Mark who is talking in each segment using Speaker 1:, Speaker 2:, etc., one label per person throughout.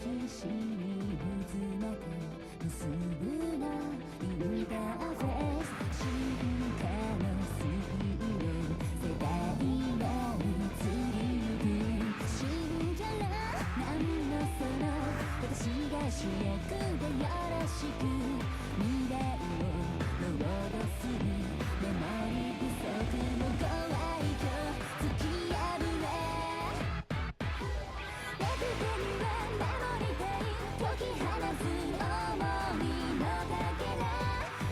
Speaker 1: きしに渦巻く無数のインターフェース進化のスピード世代が移りゆく信じらなんのその私が主役でよろしく未来をロードするメモリ不足のご愛嬌突き破れレクテには守りたい解き放つ想いのかけら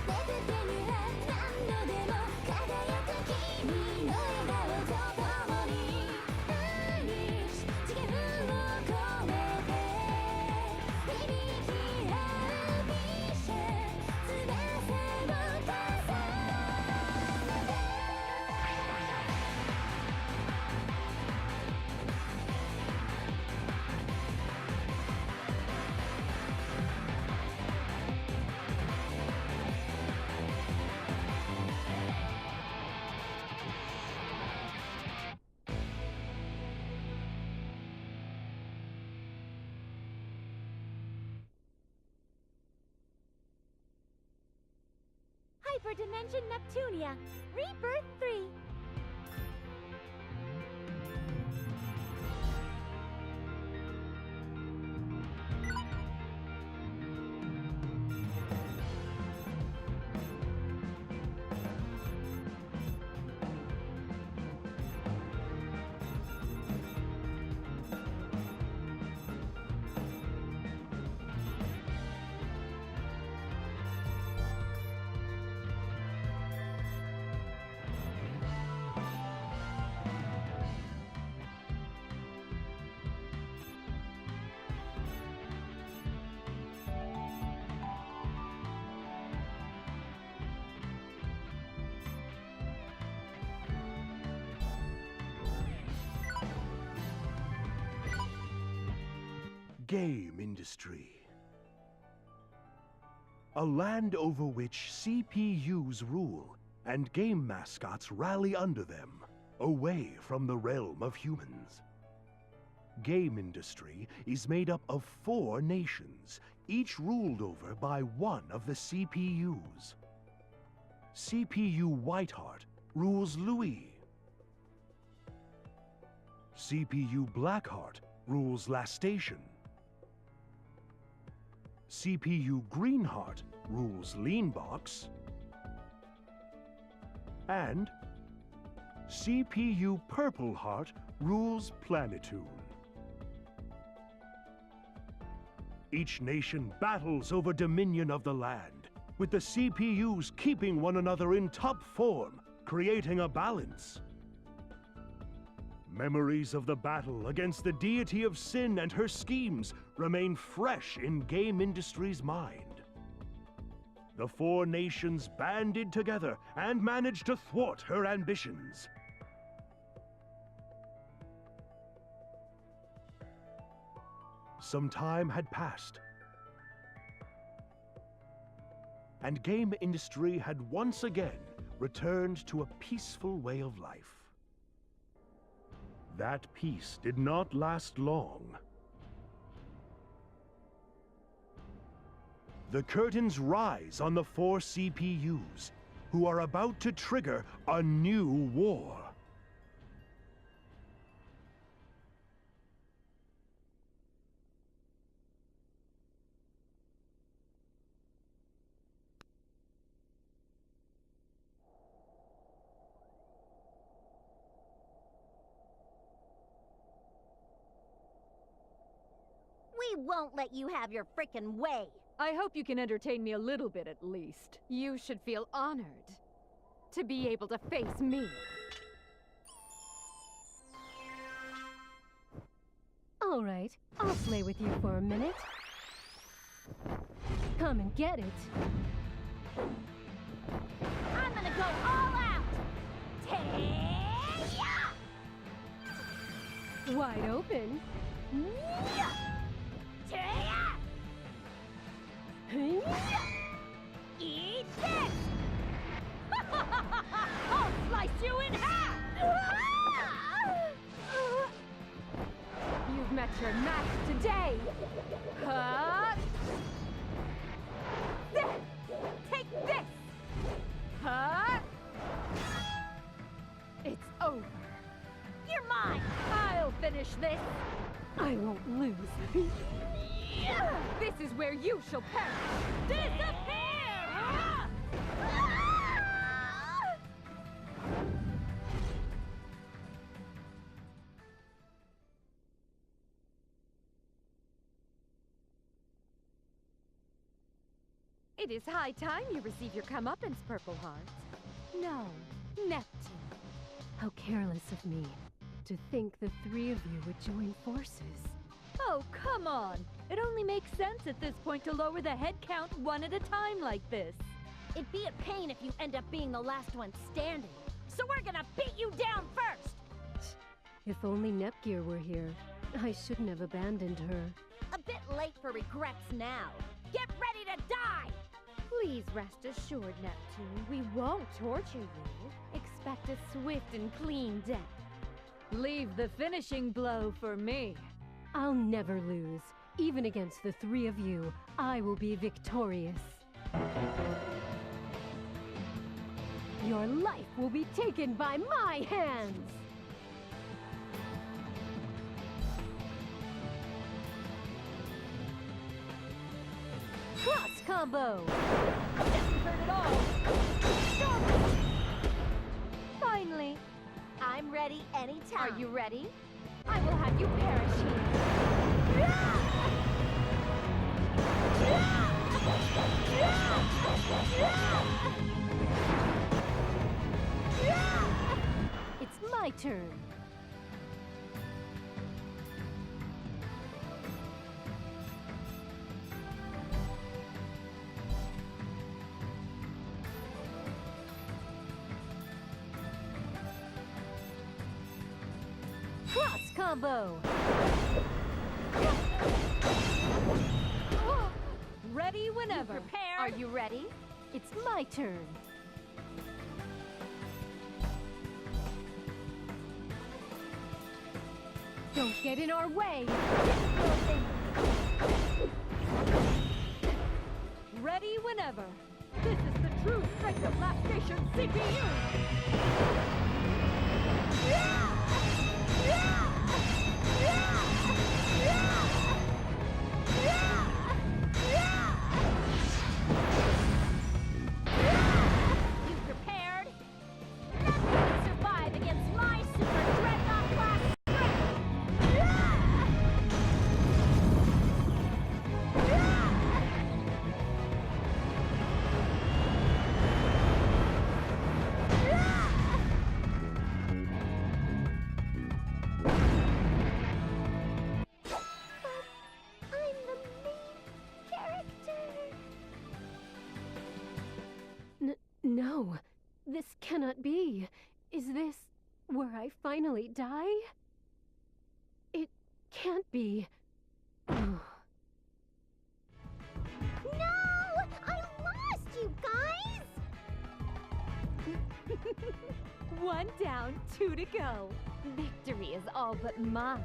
Speaker 1: レクテには何度でも輝く君の笑顔と共に愛し次元を超えて響き合うビシャ翼を重ねてHyperdimension Neptunia, Rebirth 3.
Speaker 2: Gamindustri. A land over which CPUs rule and game mascots rally under them, away from the realm of humans. Gamindustri is made up of 4 nations, each ruled over by one of the CPUs. CPU Whiteheart rules Louis. CPU Blackheart rules La Station. CPU Greenheart rules Leanbox. And CPU Purpleheart rules Planetoon. Each nation battles over dominion of the land, with the CPUs keeping one another in top form, creating a balance. Memories of the battle against the deity of sin and her schemes remain fresh in Gamindustri's mind. The 4 nations banded together and managed to thwart her ambitions. Some time had passed, and Gamindustri had once again returned to a peaceful way of life. That peace did not last long. The curtains rise on the 4 CPUs, who are about to trigger a new war.
Speaker 3: We won't let you have your frickin' way!
Speaker 4: I hope you can entertain me a little bit at least. You should feel honored to be able to face me.
Speaker 5: All right, I'll play with you for a minute. Come and get it.
Speaker 3: I'm gonna go all out! Taya!
Speaker 5: Wide open.
Speaker 3: Taya! Eat this! I'll slice you in half!
Speaker 4: You've met your match today! It's over.
Speaker 3: You're mine!
Speaker 4: I'll finish this.
Speaker 5: I won't lose.
Speaker 4: This is where you shall perish.
Speaker 3: Disappear! Ah!
Speaker 4: It is high time you receive your comeuppance, Purple Heart. No, Neptune.
Speaker 5: How careless of me to think the three of you would join forces.
Speaker 3: Oh, come on! It only makes sense at this point to lower the head count one at a time like this. It'd be a pain if you end up being the last one standing. So we're gonna beat you down first!
Speaker 5: If only Nepgear were here, I shouldn't have abandoned her.
Speaker 3: A bit late for regrets now. Get ready to die!
Speaker 4: Please rest assured, Neptune, we won't torture you. Expect a swift and clean death. Leave the finishing blow for me.
Speaker 5: I'll never lose. Even against the three of you, I will be victorious. Your life will be taken by my hands! Cross combo!
Speaker 3: Doesn't hurt at all! Stop! Finally! I'm ready anytime.
Speaker 4: Are you ready? I will have you perish here.
Speaker 5: It's my turn. Cross combo!
Speaker 3: Ready whenever.
Speaker 4: Prepared? Are you ready?
Speaker 5: It's my turn. Don't get in our way!
Speaker 3: Ready whenever. This is the true strength of Last Station CPU! You prepared? Nothing can survive against my super dreadnought class
Speaker 5: No, this cannot be. Is this where I finally die? It can't be.
Speaker 1: No! I lost, you guys!
Speaker 3: One down, two to go. Victory is all but mine.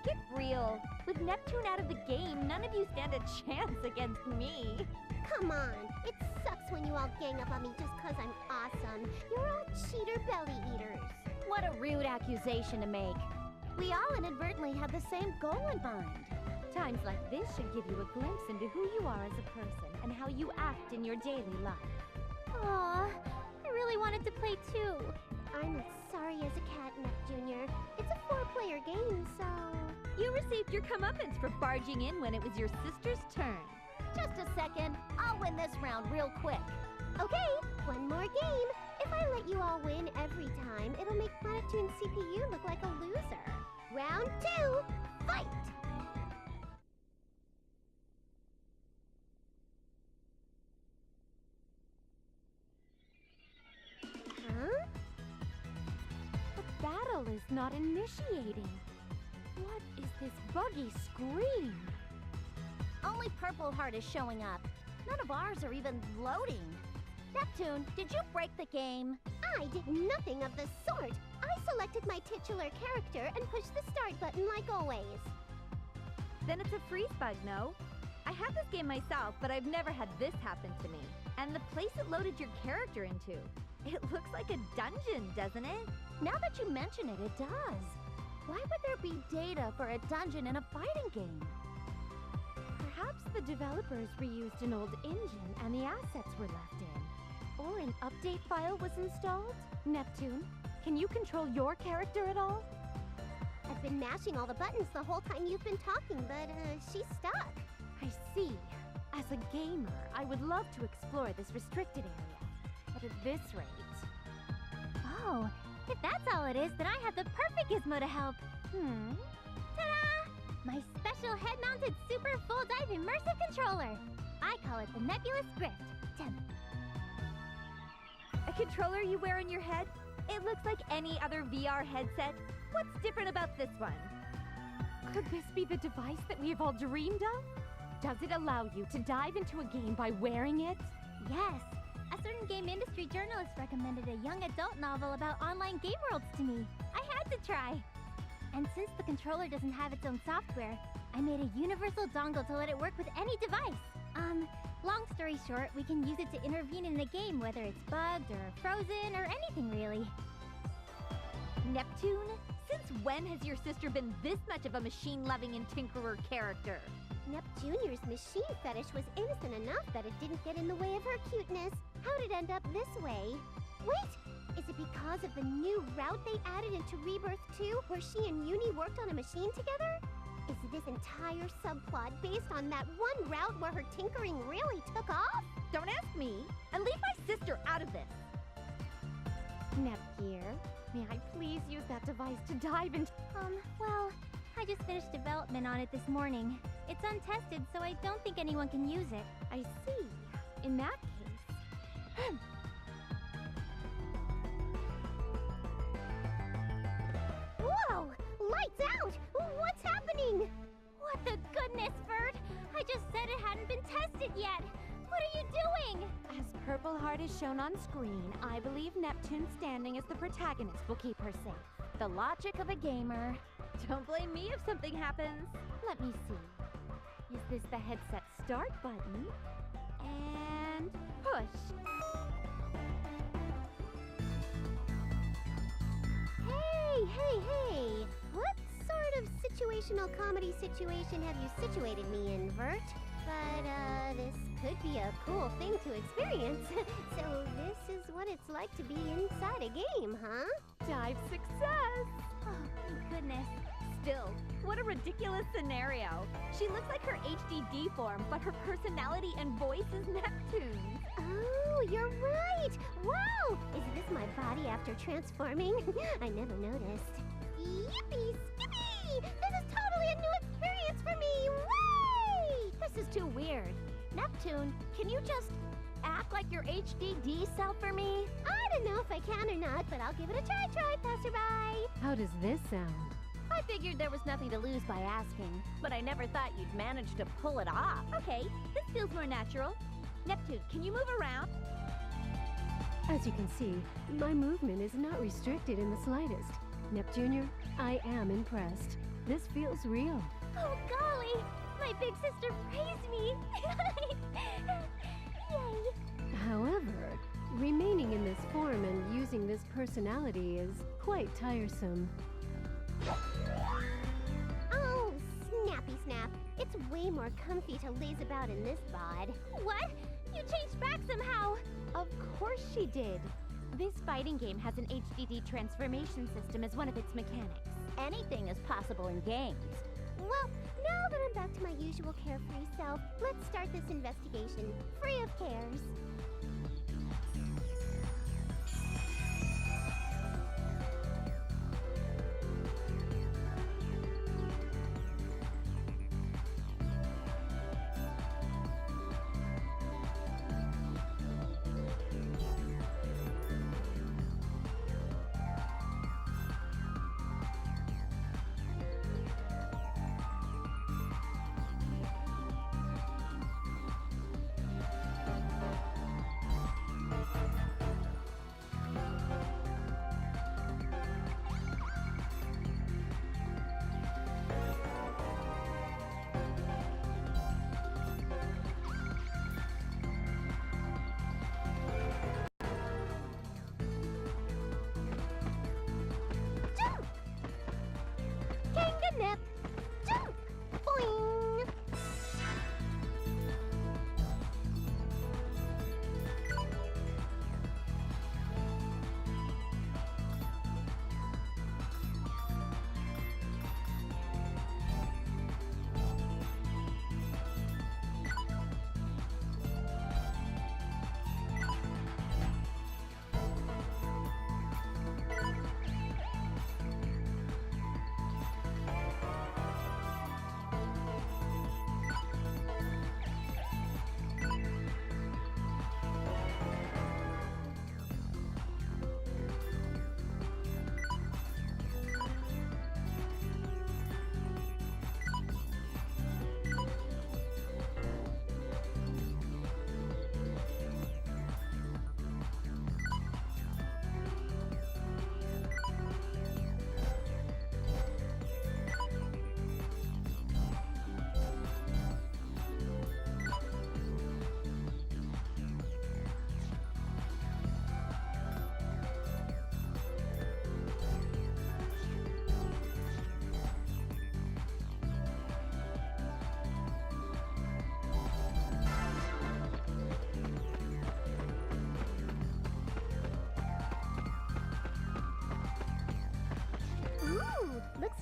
Speaker 3: Get real. With Neptune out of the game, none of you stand a chance against me.
Speaker 1: Come on, it sucks when you all gang up on me just 'cause I'm awesome. You're all cheater belly eaters.
Speaker 3: What a rude accusation to make.
Speaker 1: We all inadvertently have the same goal in mind.
Speaker 3: Times like this should give you a glimpse into who you are as a person and how you act in your daily life.
Speaker 1: Aw, I really wanted to play too. I'm as sorry as a cat, Nep Jr. It's a 4-player game, so...
Speaker 3: You received your comeuppance for barging in when it was your sister's turn. Just a second. I'll win this round real quick.
Speaker 1: Okay, one more game. If I let you all win every time, it'll make Neptune's CPU look like a loser. Round 2, fight! Huh?
Speaker 3: The battle is not initiating. What is this buggy scream? Only Purple Heart is showing up. None of ours are even loading. Neptune, did you break the game?
Speaker 1: I did nothing of the sort. I selected my titular character and pushed the start button like always.
Speaker 3: Then it's a freeze bug, no? I had this game myself, but I've never had this happen to me. And the place it loaded your character into. It looks like a dungeon, doesn't it? Now that you mention it, it does. Why would there be data for a dungeon in a fighting game?
Speaker 4: Perhaps the developers reused an old engine and the assets were left in. Or an update file was installed? Neptune, can you control your character at all?
Speaker 3: I've been mashing all the buttons the whole time you've been talking, but she's stuck.
Speaker 4: I see. As a gamer, I would love to explore this restricted area. But at this rate...
Speaker 3: Oh, if that's all it is, then I have the perfect gizmo to help. Ta-da! My special head-mounted super full dive immersive controller. I call it the Nebulous Grift.
Speaker 4: A controller you wear on your head? It looks like any other VR headset. What's different about this one? Could this be the device that we have all dreamed of? Does it allow you to dive into a game by wearing it?
Speaker 3: Yes. A certain Gamindustri journalist recommended a young adult novel about online game worlds to me. I had to try. And since the controller doesn't have its own software, I made a universal dongle to let it work with any device. Long story short, we can use it to intervene in the game, whether it's bugged or frozen or anything really.
Speaker 4: Neptune, since when has your sister been this much of a machine-loving and tinkerer character?
Speaker 3: Nep Jr.'s machine fetish was innocent enough that it didn't get in the way of her cuteness. How'd it end up this way? Wait! Is it because of the new route they added into Rebirth 2, where she and Uni worked on a machine together? Is this entire subplot based on that one route where her tinkering really took off?
Speaker 4: Don't ask me, and leave my sister out of this!
Speaker 3: Nepgear,
Speaker 4: may I please use that device to dive into...
Speaker 3: well, I just finished development on it this morning. It's untested, so I don't think anyone can use it.
Speaker 4: I see. In that case...
Speaker 3: Whoa! Lights out! What's happening? What the goodness, Bird? I just said it hadn't been tested yet. What are you doing?
Speaker 4: As Purple Heart is shown on screen, I believe Neptune's standing as the protagonist will keep her safe. The logic of a gamer. Don't blame me if something happens. Let me see. Is this the headset start button? And push.
Speaker 3: Hey! What sort of situational comedy situation have you situated me in, Vert? But, this could be a cool thing to experience. So this is what it's like to be inside a game, huh?
Speaker 4: Dive success!
Speaker 3: Oh, thank goodness.
Speaker 4: Still, what a ridiculous scenario. She looks like her HDD form, but her personality and voice is Neptune's.
Speaker 3: Oh, you're right! Wow! Is this my body after transforming? I never noticed. Yippee skippy! This is totally a new experience for me! Whee! This is too weird. Neptune, can you just act like your HDD self for me? I don't know if I can or not, but I'll give it a try, passerby!
Speaker 5: How does this sound?
Speaker 3: I figured there was nothing to lose by asking, but I never thought you'd manage to pull it off.
Speaker 4: Okay, this feels more natural. Neptune, can you move around?
Speaker 5: As you can see, my movement is not restricted in the slightest. Nep Jr., I am impressed. This feels real.
Speaker 3: Oh, golly! My big sister praised me! Yay!
Speaker 5: However, remaining in this form and using this personality is quite tiresome.
Speaker 3: Oh, snappy snap. It's way more comfy to laze about in this bod. What? You changed back somehow!
Speaker 4: Of course she did. This fighting game has an HDD transformation system as one of its mechanics.
Speaker 3: Anything is possible in games. Well, now that I'm back to my usual carefree self, let's start this investigation, free of cares.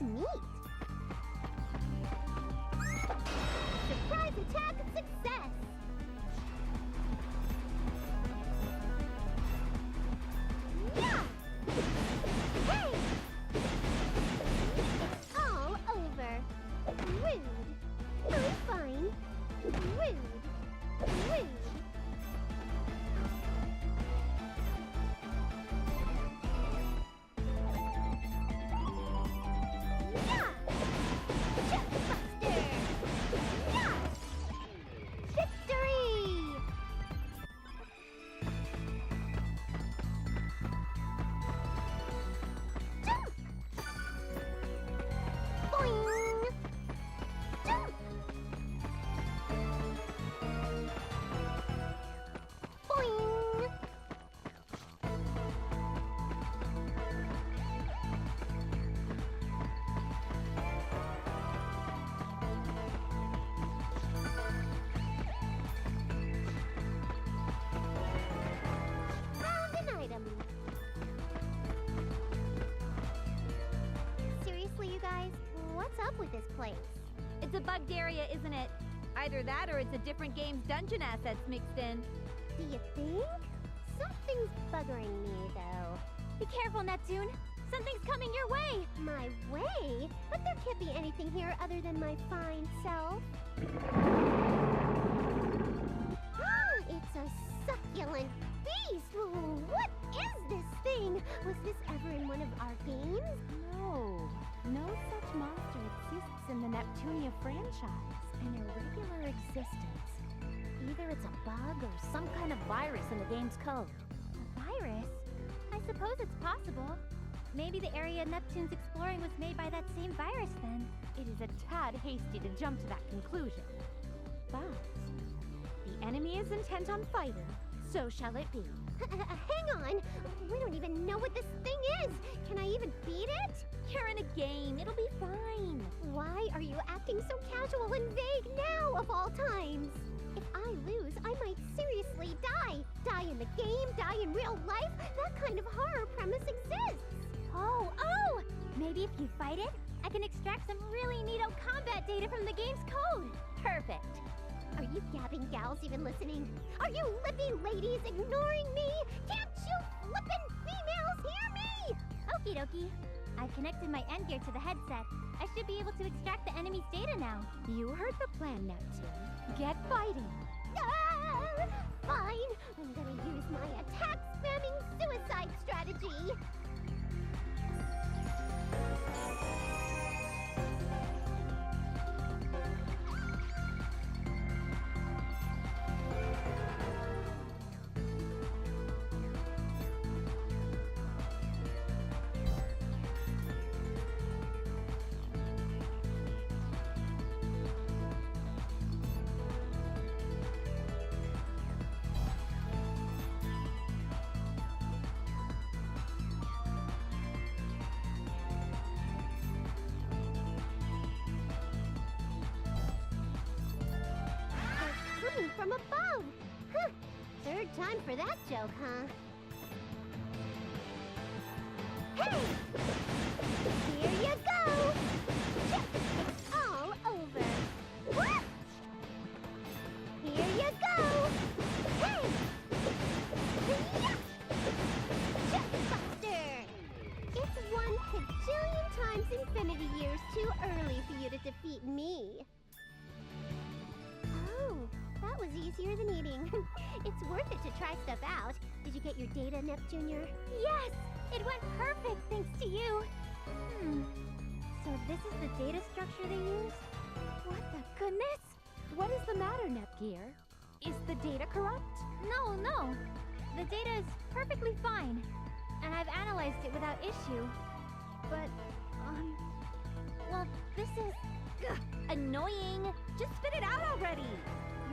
Speaker 3: neat. Surprise attack success! Yeah! Hey! All over. Rude. I'm fine. Rude. Rude. Yeah! Chestbuster! Yeah! Victory! Jump! Boing! Jump! Boing! Found an item. Seriously, you guys? What's up with this place?
Speaker 4: It's a bugged area, isn't it? Either that or it's a different game's dungeon assets mixed in.
Speaker 3: Do you think? Something's buggering me, though.
Speaker 4: Be careful, Neptune. Something's coming your way.
Speaker 3: My way? But there can't be anything here other than my fine self. It's a succulent beast! What is this thing? Was this ever in one of our games?
Speaker 4: No. No such monster exists in the Neptunia franchise.
Speaker 3: An irregular existence. Either it's a bug or some kind of virus in the game's code.
Speaker 4: A virus? I suppose it's possible. Maybe the area Neptune's exploring was made by that same virus then. It is a tad hasty to jump to that conclusion. But the enemy is intent on fighting, so shall it be.
Speaker 3: Hang on! We don't even know what this thing is! Can I even beat it?
Speaker 4: You're in a game, it'll be fine.
Speaker 3: Why are you acting so casual and vague now, of all times? If I lose, I might seriously die. Die in the game, die in real life. That kind of horror premise exists.
Speaker 4: Oh! Maybe if you fight it, I can extract some really neato combat data from the game's code. Perfect.
Speaker 3: Are you gabbing gals even listening? Are you lippy ladies ignoring me? Can't you flippin' females hear me?
Speaker 4: Okie dokie. I've connected my end gear to the headset. I should be able to extract the enemy's data now.
Speaker 5: You heard the plan, Neptune. Get fighting.
Speaker 3: Ah, fine. I'm gonna use my attack spamming suicide strategy. Coming from above. Huh. Third time for that joke, huh? Hey! Here you go! Check. All over. What? Here you go! Hey! Yeah! Chestbuster! It's 1 kajillion times infinity years too early for you to defeat me. Oh, that was easier than eating. It's worth it to try stuff out. Did you get your data, Nep Jr.?
Speaker 4: Yes! It went perfect thanks to you. So this is the data structure they used? What the goodness?
Speaker 5: What is the matter, Nepgear? Is the data corrupt?
Speaker 4: No. The data is perfectly fine. And I've analyzed it without issue. But, well, this is annoying. Just spit it out already.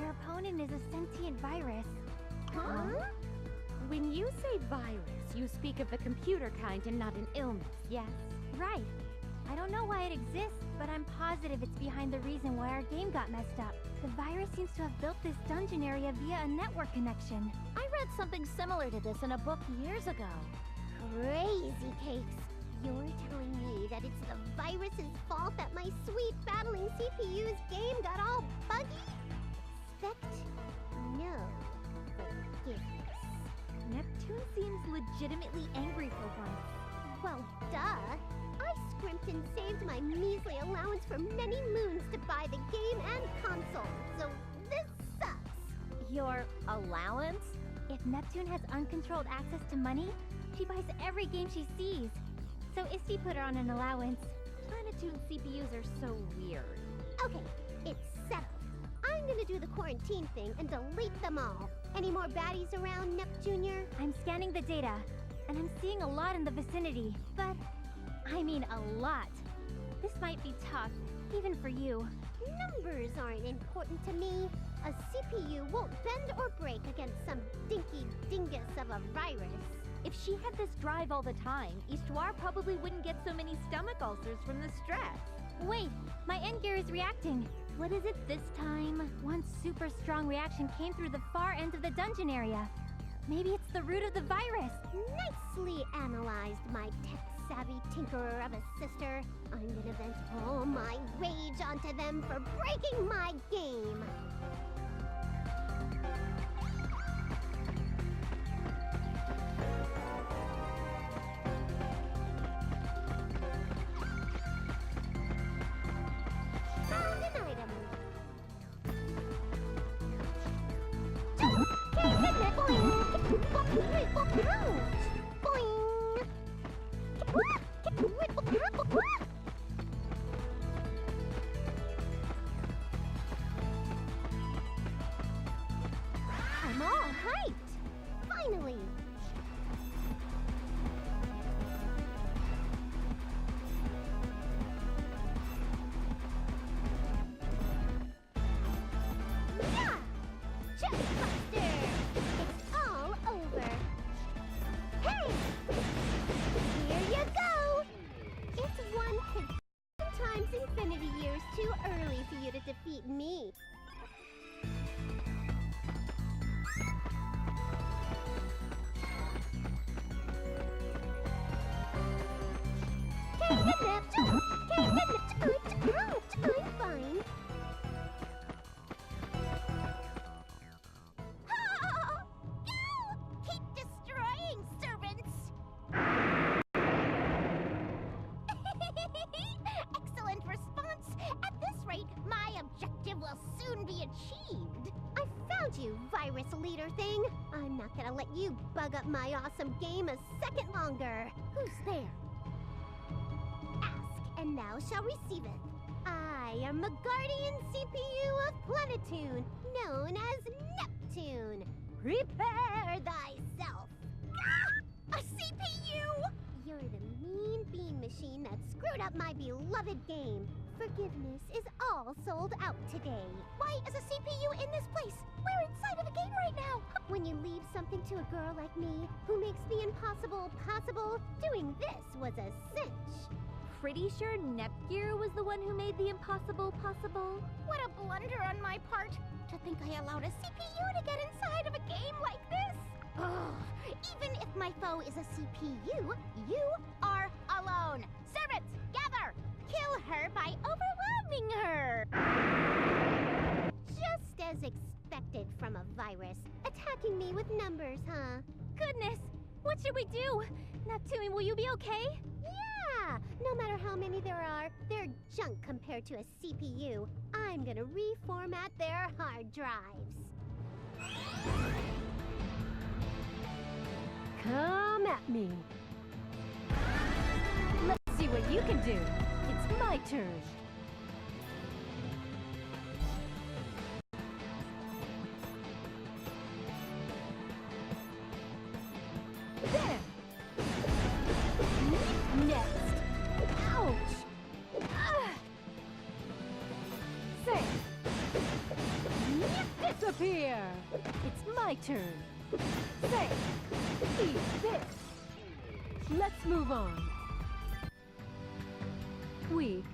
Speaker 4: Your opponent is a sentient virus.
Speaker 3: Huh?
Speaker 5: When you say virus, you speak of the computer kind and not an illness, yes?
Speaker 4: Right. I don't know why it exists, but I'm positive it's behind the reason why our game got messed up. The virus seems to have built this dungeon area via a network connection.
Speaker 3: I read something similar to this in a book years ago. Crazy cakes. You're telling me that
Speaker 6: that it's the virus's fault that my sweet battling CPU's game got all buggy? Expect no forgiveness.
Speaker 4: Neptune seems legitimately angry for once.
Speaker 6: Well, duh. I scrimped and saved my measly allowance for many moons to buy the game and console, so this sucks.
Speaker 3: Your allowance?
Speaker 4: If Neptune has uncontrolled access to money, she buys every game she sees. So Histy put her on an allowance.
Speaker 3: Planetoon CPUs are so weird.
Speaker 6: Okay, it's settled. I'm gonna do the quarantine thing and delete them all. Any more baddies around, Nep Jr.?
Speaker 4: I'm scanning the data, and I'm seeing a lot in the vicinity. But, I mean a lot. This might be tough, even for you.
Speaker 6: Numbers aren't important to me. A CPU won't bend or break against some dinky dingus of a virus.
Speaker 4: If she had this drive all the time, Histoire probably wouldn't get so many stomach ulcers from the stress. Wait, my end gear is reacting. What is it this time? One super strong reaction came through the far end of the dungeon area. Maybe it's the root of the virus.
Speaker 6: Nicely analyzed, my tech-savvy tinkerer of a sister. I'm gonna vent all my rage onto them for breaking my game. Found an item. I'm all hyped! Finally! Yeah! Chestbuster! It's all over! Hey! Here you go! It's 1 times infinity years too early for you to defeat me. I'm fine. Keep destroying, servants! Excellent response! At this rate, my objective will soon be achieved. I found you, virus leader thing. I'm not gonna let you bug up my awesome game a second longer. Who's there? Ask, and thou shall receive it. I am the guardian CPU of Planetoon, known as Neptune. Prepare thyself. Ah! A CPU? You're the mean bean machine that screwed up my beloved game. Forgiveness is all sold out today. Why is a CPU in this place? We're inside of a game right now. When you leave something to a girl like me, who makes the impossible possible, doing this was a cinch.
Speaker 4: Pretty sure Nepgear was the one who made the impossible possible.
Speaker 3: What a blunder on my part! To think I allowed a CPU to get inside of a game like this! Ugh. Even if my foe is a CPU, you are alone! Servants, gather! Kill her by overwhelming her!
Speaker 6: Just as expected from a virus. Attacking me with numbers, huh?
Speaker 4: Goodness, what should we do? Neptune, will you be okay?
Speaker 6: Yeah! No matter how many there are, they're junk compared to a CPU. I'm gonna reformat their hard drives.
Speaker 5: Come at me. Let's see what you can do. It's my turn. There! Next! Ouch! Say! Disappear! It's my turn. Say! Eat this! Let's move on. Weak.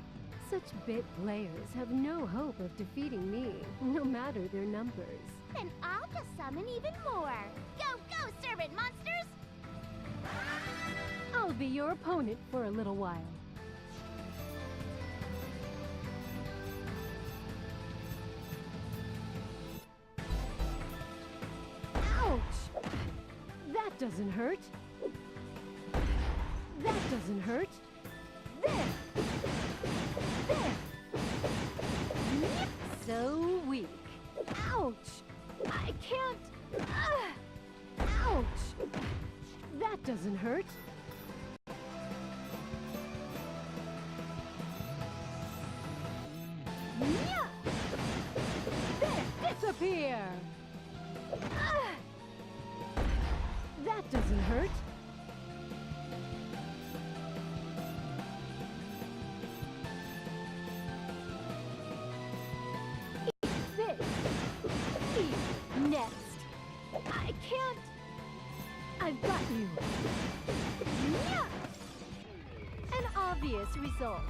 Speaker 5: Such bit players have no hope of defeating me, no matter their numbers.
Speaker 6: Then I'll just summon even more. Go, go, servant monsters!
Speaker 5: I'll be your opponent for a little while. doesn't hurt. That doesn't hurt. There! There! Yep. So weak. Ouch! I can't... Ouch! That doesn't hurt. Yeah! There! Disappear! That doesn't hurt. Eat this. Eat next. I can't. I've got you. Yeah! An obvious result.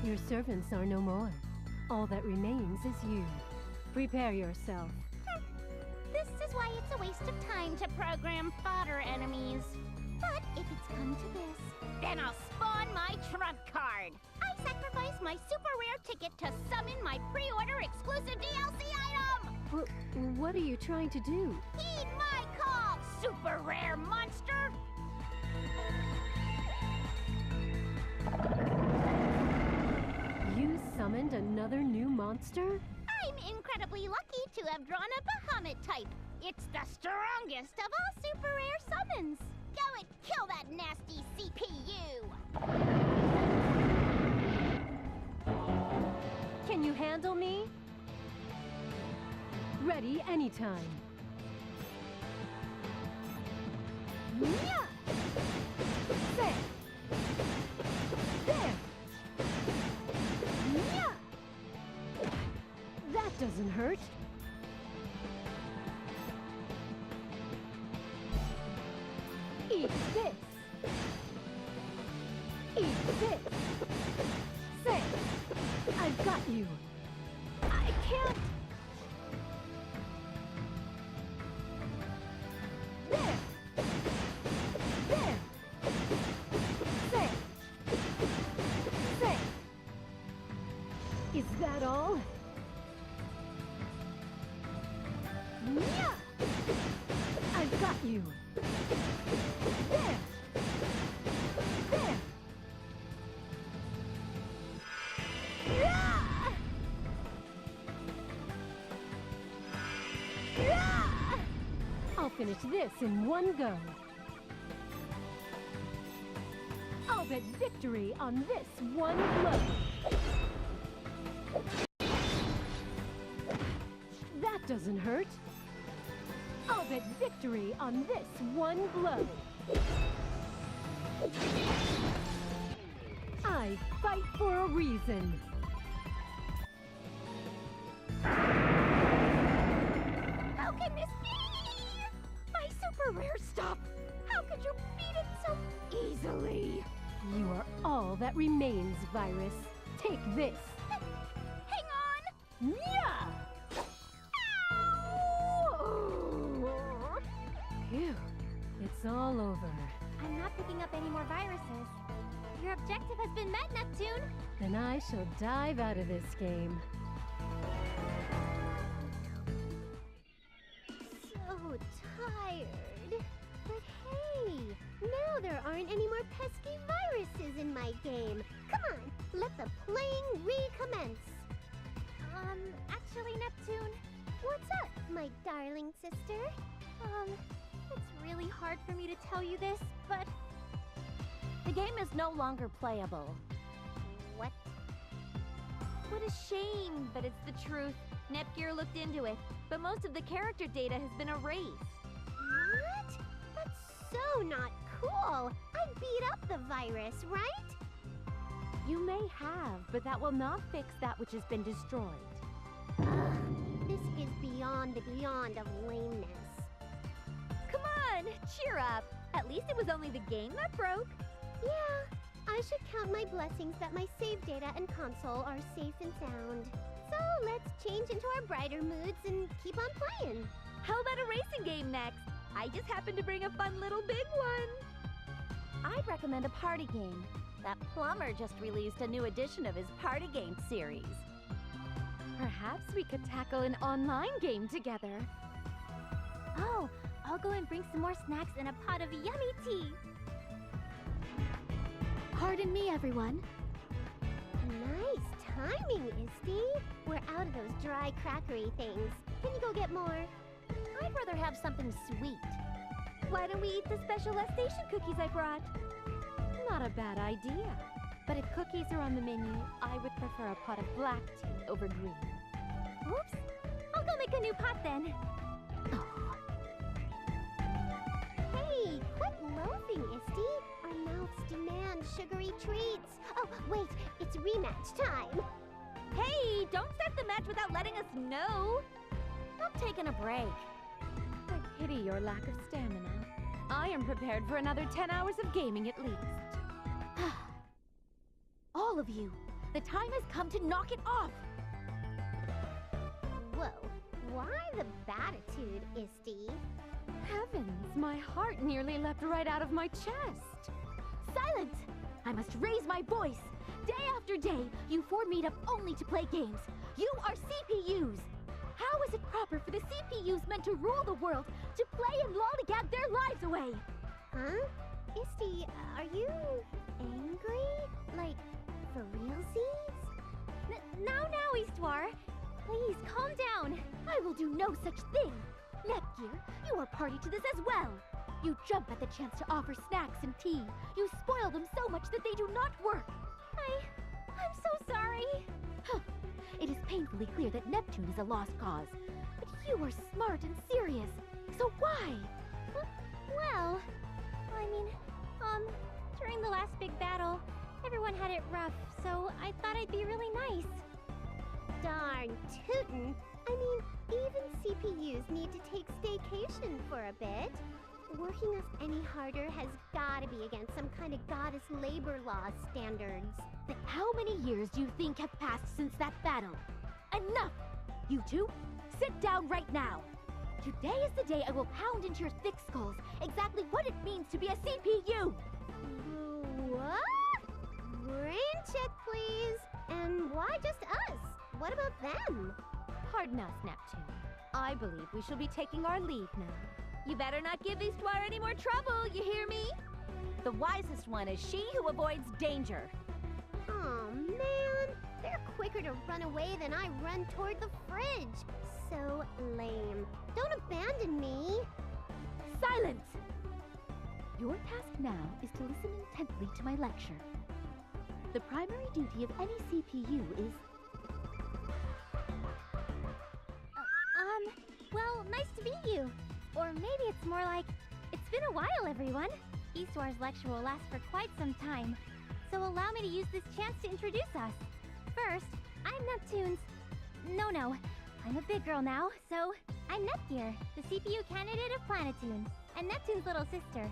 Speaker 5: Your servants are no more. All that remains is you. Prepare yourself.
Speaker 6: This is why it's a waste of time to program fodder enemies. But if it's come to this, then I'll spawn my trump card. I sacrifice my super rare ticket to summon my pre-order exclusive DLC item!
Speaker 5: What are you trying to do?
Speaker 6: Heed my call, super rare monster!
Speaker 5: You summoned another new monster?
Speaker 6: I'm incredibly lucky to have drawn a Bahamut type. It's the strongest of all super rare summons. Go and kill that nasty CPU!
Speaker 5: Can you handle me? Ready anytime. Yeah! There! There! Yeah! That doesn't hurt. Eat this. Eat this. Say, I've got you. I can't. There. There. Say. Say. Is that all? Yeah! I've got you. There! There! Yeah! Yeah! I'll finish this in one go. I'll bet victory on this one blow. That doesn't hurt. I'll bet victory on this one blow. I fight for a reason.
Speaker 6: How can this be? My super rare stuff! How could you beat it so easily?
Speaker 5: You are all that remains, Virus. Take this.
Speaker 6: Hang on!
Speaker 5: Yeah! Phew. It's all over.
Speaker 3: I'm not picking up any more viruses. Your objective has been met, Neptune.
Speaker 5: Then I shall dive out of this game.
Speaker 6: So tired. But hey, now there aren't any more pesky viruses in my game. Come on, let the playing recommence.
Speaker 3: Actually, Neptune,
Speaker 6: What's up, my darling sister?
Speaker 3: it's really hard for me to tell you this, but the game is no longer playable.
Speaker 6: What?
Speaker 3: What a shame, but it's the truth. Nepgear looked into it, but most of the character data has been erased.
Speaker 6: What? That's so not cool. I beat up the virus, right?
Speaker 3: You may have, but that will not fix that which has been destroyed.
Speaker 6: This is beyond the beyond of lameness.
Speaker 3: Come on, cheer up. At least it was only the game that broke.
Speaker 6: Yeah, I should count my blessings that my save data and console are safe and sound. So let's change into our brighter moods and keep on playing.
Speaker 3: How about a racing game next? I just happened to bring a fun little big one. I'd recommend a party game. That plumber just released a new edition of his party game series. Perhaps we could tackle an online game together. Oh, I'll go and bring some more snacks and a pot of yummy tea.
Speaker 4: Pardon me, everyone.
Speaker 6: Nice timing, Histy. We're out of those dry crackery things. Can you go get more?
Speaker 3: I'd rather have something sweet.
Speaker 4: Why don't we eat the special station cookies I brought? Not a bad idea. But if cookies are on the menu, I would prefer a pot of black tea over green.
Speaker 3: Oops. I'll go make a new pot then.
Speaker 6: Hey, quit loafing, Histy. Our mouths demand sugary treats. Oh, wait, it's rematch time.
Speaker 4: Hey, don't start the match without letting us know.
Speaker 3: I'm taking a break.
Speaker 4: I pity your lack of stamina. I am prepared for another 10 hours of gaming at least. All of you, the time has come to knock it off.
Speaker 6: Whoa, why the batitude, Histy?
Speaker 4: Heavens, my heart nearly leapt right out of my chest. Silence! I must raise my voice. Day after day, you four meet up only to play games. You are CPUs. How is it proper for the CPUs meant to rule the world to play and lollygag their lives away?
Speaker 6: Huh? Histy, are you angry? Like, for realsies?
Speaker 3: Now, Histoire. Please, calm down.
Speaker 4: I will do no such thing. Netgear, you are party to this as well. You jump at the chance to offer snacks and tea. You spoil them so much that they do not work.
Speaker 3: I'm so sorry.
Speaker 4: Huh. It is painfully clear that Neptune is a lost cause. But you are smart and serious. So why?
Speaker 3: Well, I mean, during the last big battle, everyone had it rough, so I thought I'd be really nice.
Speaker 6: Darn tootin'. I mean, even CPUs need to take staycation for a bit. Working us any harder has gotta be against some kind of goddess labor law standards.
Speaker 4: But how many years do you think have passed since that battle? Enough! You two, sit down right now. Today is the day I will pound into your thick skulls exactly what it means to be a CPU.
Speaker 6: What? Brain check, please. And why just us? What about them?
Speaker 4: Pardon us, Neptune. I believe we shall be taking our leave now. You better not give Histoire any more trouble, you hear me? The wisest one is she who avoids danger.
Speaker 6: Oh man, they're quicker to run away than I run toward the fridge. So lame. Don't abandon me.
Speaker 4: Silence! Your task now is to listen intently to my lecture. The primary duty of any CPU is...
Speaker 3: Well, nice to meet you. Or maybe it's more like, it's been a while, everyone. Histoire's lecture will last for quite some time, so allow me to use this chance to introduce us. First, I'm Neptune's... No, I'm a big girl now, so I'm Netgear, the CPU candidate of Planetoon, and Neptune's little sister.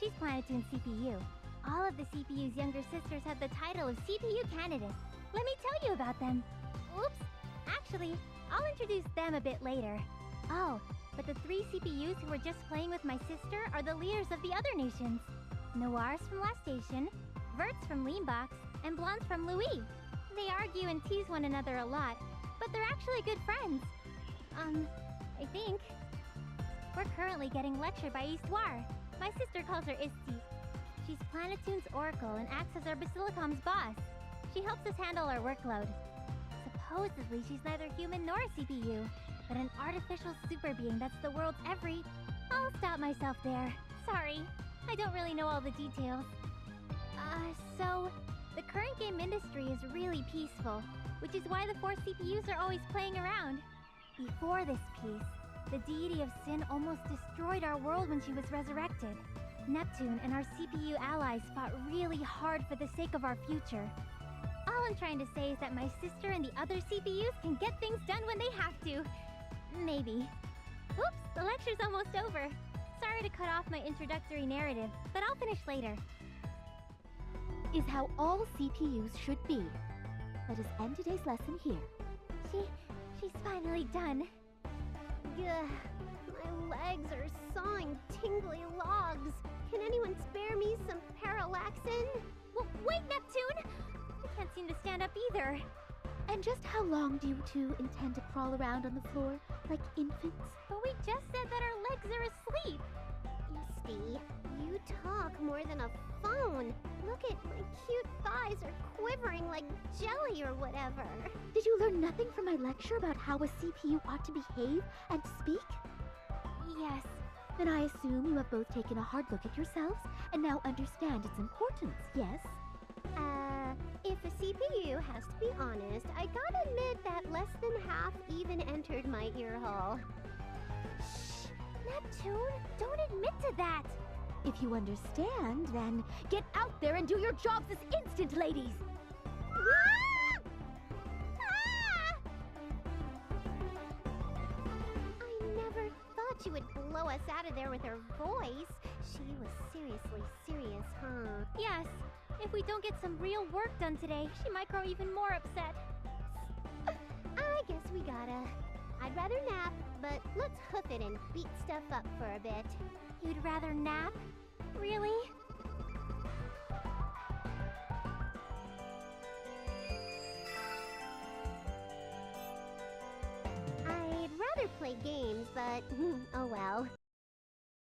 Speaker 3: She's Planetoon's CPU. All of the CPU's younger sisters have the title of CPU candidate. Let me tell you about them. Oops, actually, I'll introduce them a bit later. Oh, but the 3 CPUs who were just playing with my sister are the leaders of the other nations. Noir's from Last Station, Vert's from Leanbox, and Blonde's from Louis. They argue and tease one another a lot, but they're actually good friends. I think. We're currently getting lectured by Histoire. My sister calls her Histy. She's Planetoon's Oracle and acts as our Basilicom's boss. She helps us handle our workload. Supposedly, she's neither human nor a CPU, but an artificial super being that's the world's every... I'll stop myself there. Sorry, I don't really know all the details. So, the current Gamindustri is really peaceful, which is why the 4 CPUs are always playing around. Before this peace, the deity of sin almost destroyed our world when she was resurrected. Neptune and our CPU allies fought really hard for the sake of our future. All I'm trying to say is that my sister and the other CPUs can get things done when they have to. Maybe. Oops, the lecture's almost over. Sorry to cut off my introductory narrative, but I'll finish later.
Speaker 4: Is how all CPUs should be. Let us end today's lesson here.
Speaker 3: She's finally done.
Speaker 6: Ugh, my legs are sawing tingly logs. Can anyone spare me some parallaxin?
Speaker 3: Wait, Neptune! I can't seem to stand up either.
Speaker 4: And just how long do you two intend to crawl around on the floor like infants?
Speaker 3: But we just said that our legs are asleep.
Speaker 6: Histy, you talk more than a phone. Look at my cute thighs are quivering like jelly or whatever.
Speaker 4: Did you learn nothing from my lecture about how a CPU ought to behave and speak?
Speaker 3: Yes.
Speaker 4: Then I assume you have both taken a hard look at yourselves and now understand its importance, yes?
Speaker 6: If a CPU has to be honest, I gotta admit that less than half even entered my ear hole.
Speaker 3: Shh! Neptune, don't admit to that!
Speaker 4: If you understand, then get out there and do your jobs this instant, ladies!
Speaker 6: Ah! I never thought she would blow us out of there with her voice. She was seriously serious, huh?
Speaker 3: Yes. If we don't get some real work done today, she might grow even more upset.
Speaker 6: I guess we gotta. I'd rather nap, but let's hoof it and beat stuff up for a bit.
Speaker 3: You'd rather nap? Really?
Speaker 6: I'd rather play games, but oh well.